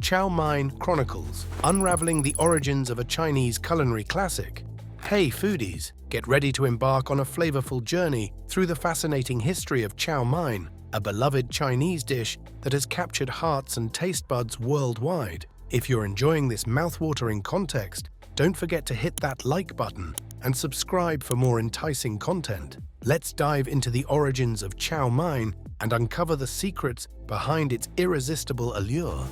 Chow Mein Chronicles, unraveling the origins of a Chinese culinary classic. Hey foodies, get ready to embark on a flavorful journey through the fascinating history of Chow Mein, a beloved Chinese dish that has captured hearts and taste buds worldwide. If you're enjoying this mouth-watering context, don't forget to hit that like button and subscribe for more enticing content. Let's dive into the origins of Chow Mein and uncover the secrets behind its irresistible allure.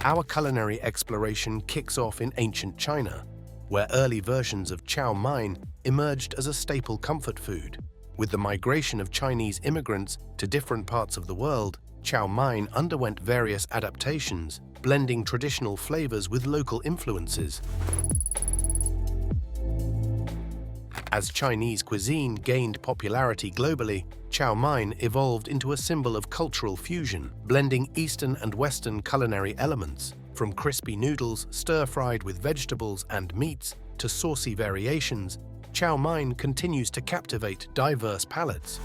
Our culinary exploration kicks off in ancient China, where early versions of Chow Mein emerged as a staple comfort food. With the migration of Chinese immigrants to different parts of the world, Chow Mein underwent various adaptations, blending traditional flavors with local influences. As Chinese cuisine gained popularity globally, Chow Mein evolved into a symbol of cultural fusion, blending Eastern and Western culinary elements. From crispy noodles stir-fried with vegetables and meats to saucy variations, Chow Mein continues to captivate diverse palates.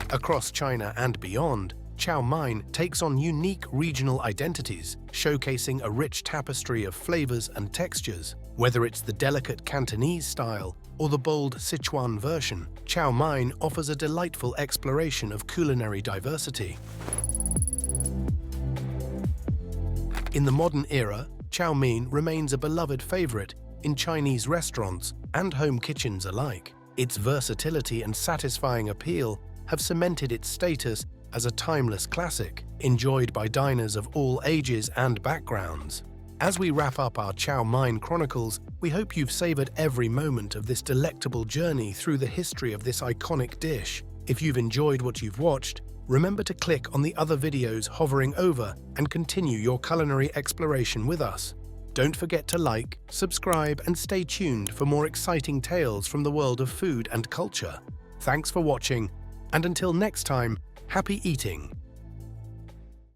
Across China and beyond, Chow Mein takes on unique regional identities, showcasing a rich tapestry of flavors and textures. Whether it's the delicate Cantonese style or the bold Sichuan version, Chow Mein offers a delightful exploration of culinary diversity. In the modern era, Chow Mein remains a beloved favorite in Chinese restaurants and home kitchens alike. Its versatility and satisfying appeal have cemented its status as a timeless classic, enjoyed by diners of all ages and backgrounds. As we wrap up our Chow Mein Chronicles, we hope you've savored every moment of this delectable journey through the history of this iconic dish. If you've enjoyed what you've watched, remember to click on the other videos hovering over and continue your culinary exploration with us. Don't forget to like, subscribe, and stay tuned for more exciting tales from the world of food and culture. Thanks for watching, and until next time, happy eating!